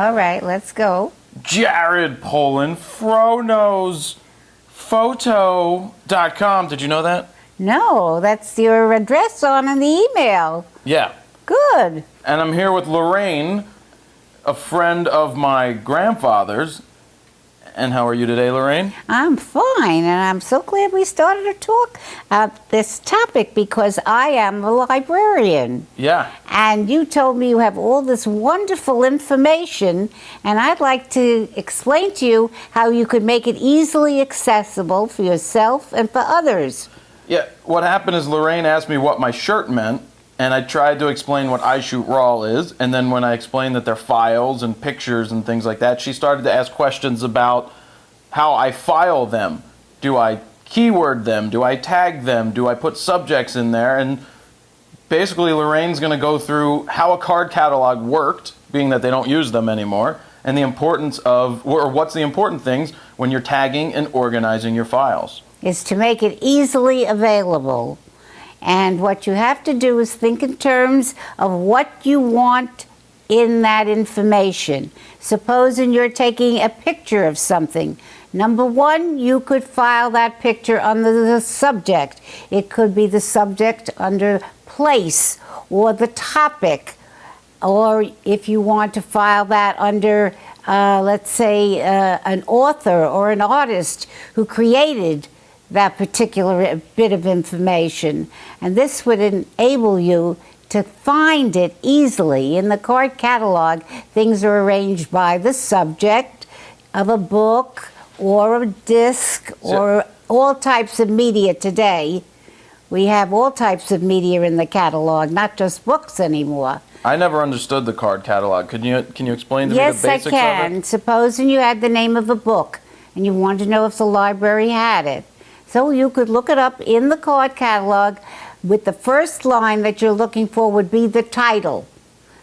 All right, let's go. Jared Polin, FroKnowsPhoto.com. Did you know that? No, that's your address on in the email. Yeah. Good. And I'm here with Lorraine, a friend of my grandfather's. And how are you today, Lorraine? I'm fine, and I'm so glad we started to talk about this topic because I am a librarian. Yeah. And you told me you have all this wonderful information, and I'd like to explain to you how you could make it easily accessible for yourself and for others. Yeah, what happened is Lorraine asked me what my shirt meant, and I tried to explain what I Shoot Raw is, and then when I explained that they're files and pictures and things like that, she started to ask questions about how I file them. Do I keyword them? Do I tag them? Do I put subjects in there? And basically Lorraine's going to go through how a card catalog worked, being that they don't use them anymore, and the importance of, or what's the important things when you're tagging and organizing your files. Is to make it easily available. And what you have to do is think in terms of what you want in that information. Supposing you're taking a picture of something. Number one, you could file that picture under the subject. It could be the subject under place or the topic. Or if you want to file that under, let's say, an author or an artist who created that particular bit of information. And this would enable you to find it easily. In the card catalog, things are arranged by the subject of a book or a disc or all types of media today. We have all types of media in the catalog, not just books anymore. I never understood the card catalog. Can you explain to me the basics of it? Yes, I can. Supposing you had the name of a book and you wanted to know if the library had it. So you could look it up in the card catalog with the first line that you're looking for would be the title.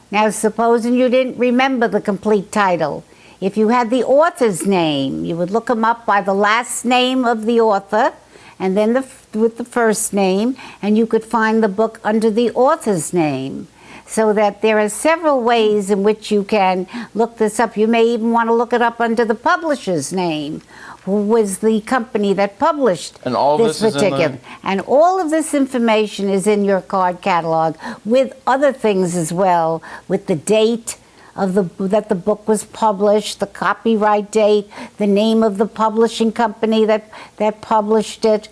Now, supposing you didn't remember the complete title. If you had the author's name, you would look them up by the last name of the author and then with the first name, and you could find the book under the author's name. So that there are several ways in which you can look this up. You may even want to look it up under the publisher's name. Who was the company that published and all this particular. And all of this information is in your card catalog with other things as well, with the date of that the book was published, the copyright date, the name of the publishing company that published it.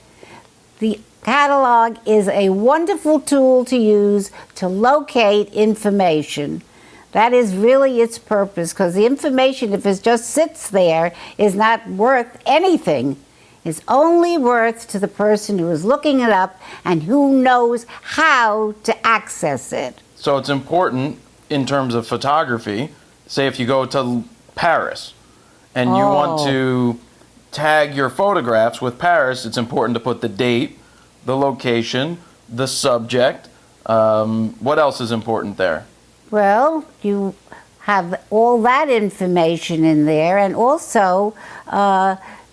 The catalog is a wonderful tool to use to locate information. That is really its purpose, because the information, if it just sits there, is not worth anything. It's only worth to the person who is looking it up and who knows how to access it. So it's important in terms of photography. Say if you go to Paris and you want to tag your photographs with Paris, it's important to put the date, the location, the subject. What else is important there? Well, you have all that information in there, and also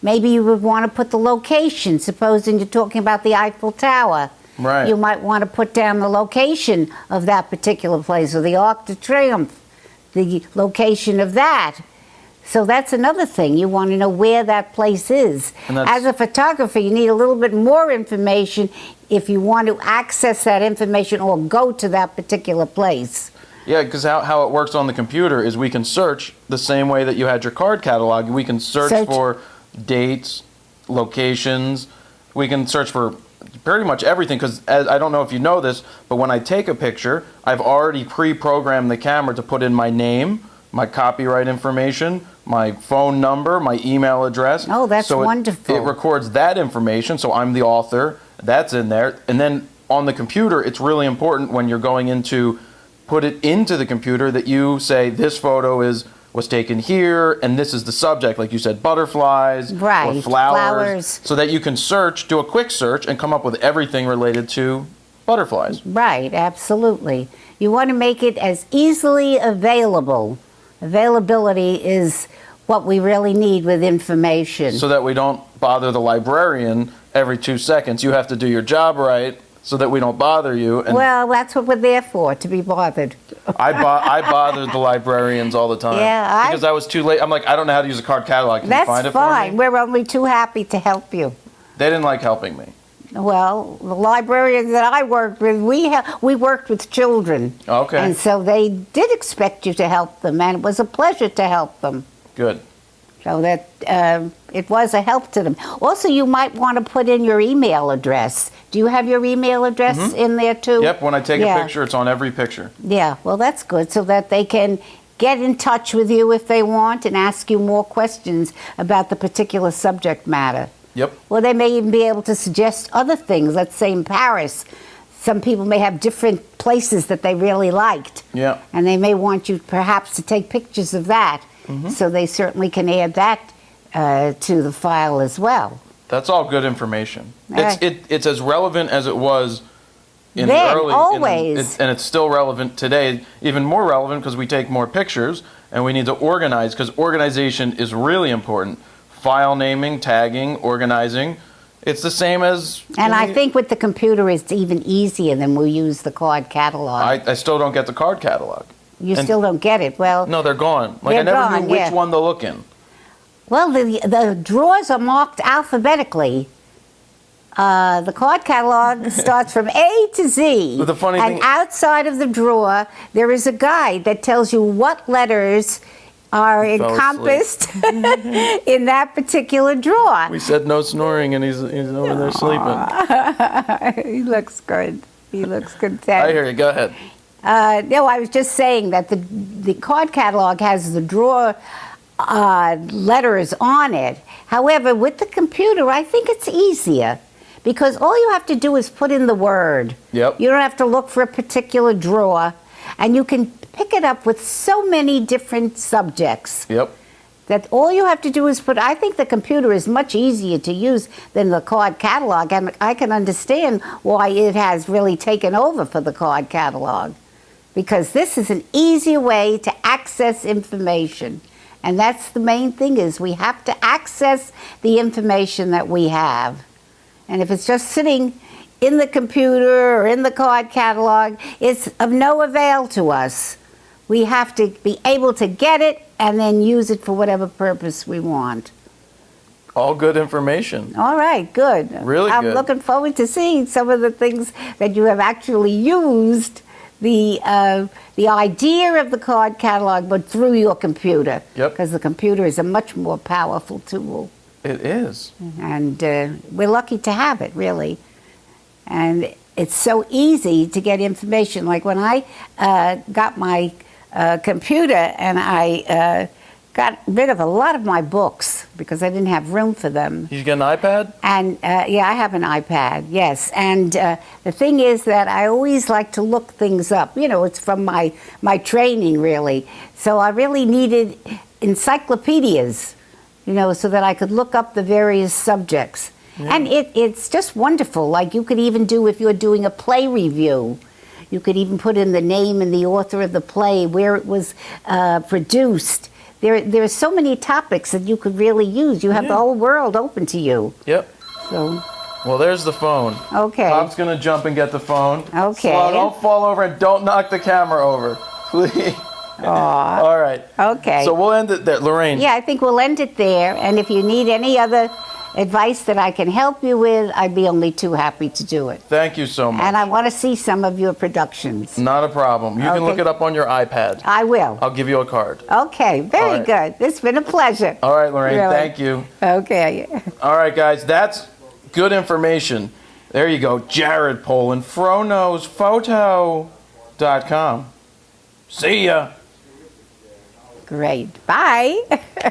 maybe you would want to put the location. Supposing you're talking about the Eiffel Tower. Right. You might want to put down the location of that particular place, or the Arc de Triomphe, the location of that. So that's another thing. You want to know where that place is. As a photographer, you need a little bit more information if you want to access that information or go to that particular place. Yeah, because how it works on the computer is we can search the same way that you had your card catalog. We can search for dates, locations. We can search for pretty much everything, because I don't know if you know this, but when I take a picture, I've already pre-programmed the camera to put in my name, my copyright information, my phone number, my email address. Oh, that's wonderful. It records that information, so I'm the author. That's in there. And then on the computer, it's really important when you're going into put it into the computer that you say this photo was taken here, and this is the subject, like you said, butterflies or flowers, so that you can search, do a quick search, and come up with everything related to butterflies. Right, absolutely. You want to make it as easily available. Availability is what we really need with information. So that we don't bother the librarian every 2 seconds. You have to do your job right so that we don't bother you. Well, that's what we're there for, to be bothered. I bothered the librarians all the time. Yeah, because I was too late. I'm like, I don't know how to use a card catalog. Can you That's find it fine. for me? We're only too happy to help you. They didn't like helping me. Well, the librarians that I worked with, we worked with children. Okay. And so they did expect you to help them, and it was a pleasure to help them. Good. So that it was a help to them. Also, you might want to put in your email address. Do you have your email address in there too? Yep, when I take a picture, it's on every picture. Yeah, well, that's good, so that they can get in touch with you if they want and ask you more questions about the particular subject matter. Yep. Well, they may even be able to suggest other things. Let's say in Paris, some people may have different places that they really liked. Yeah. And they may want you perhaps to take pictures of that. So they certainly can add that to the file as well. That's all good information. Right. It's as relevant as it was in Then, the early... always. And it's still relevant today, even more relevant because we take more pictures and we need to organize, because organization is really important. File naming, tagging, organizing. It's the same as... And I think with the computer it's even easier than we use the card catalog. I still don't get the card catalog. You still don't get it. Well, No, they're gone. Like, They're I never gone, knew which yeah. one to look in. well, the drawers are marked alphabetically. The card catalog starts from A to Z. But the funny and thing- outside of the drawer, there is a guide that tells you what letters are He fell encompassed in that particular drawer. We said no snoring, and he's over there sleeping. He looks good. He looks content. I hear you. Go ahead. No, I was just saying that the card catalog has the drawer letters on it. However, with the computer, I think it's easier because all you have to do is put in the word. Yep. You don't have to look for a particular drawer, and you can pick it up with so many different subjects. Yep. That all you have to do is put, I think the computer is much easier to use than the card catalog, and I can understand why it has really taken over for the card catalog. Because this is an easier way to access information. And that's the main thing, is we have to access the information that we have. And if it's just sitting in the computer or in the card catalog, it's of no avail to us. We have to be able to get it and then use it for whatever purpose we want. All good information. All right, good. Really I'm good. looking forward to seeing some of the things that you have actually used the idea of the card catalog, but through your computer. Yep. Because the computer is a much more powerful tool. It is. And we're lucky to have it, really. And it's so easy to get information. Like when I got my computer and I got rid of a lot of my books because I didn't have room for them. You get an iPad? And yeah, I have an iPad, yes. And the thing is that I always like to look things up. You know, it's from my training, really. So I really needed encyclopedias, you know, so that I could look up the various subjects. Yeah. And it's just wonderful. Like you could even do, if you're doing a play review, you could even put in the name and the author of the play, where it was produced. There are so many topics that you could really use. You have the whole world open to you. Yep. So. Well, there's the phone. Okay. Pop's going to jump and get the phone. Okay. Slow, don't fall over and don't knock the camera over. Please. All right. Okay. So we'll end it there. Lorraine. Yeah, I think we'll end it there. And if you need any other advice that I can help you with, I'd be only too happy to do it. Thank you so much. And I want to see some of your productions. Not a problem. You can look it up on your iPad. I will. I'll give you a card. Okay, very good. It's been a pleasure. All right, Lorraine. Really. Thank you. Okay. All right, guys. That's good information. There you go. Jared Polin, FroKnowsPhoto.com. See ya. Great. Bye.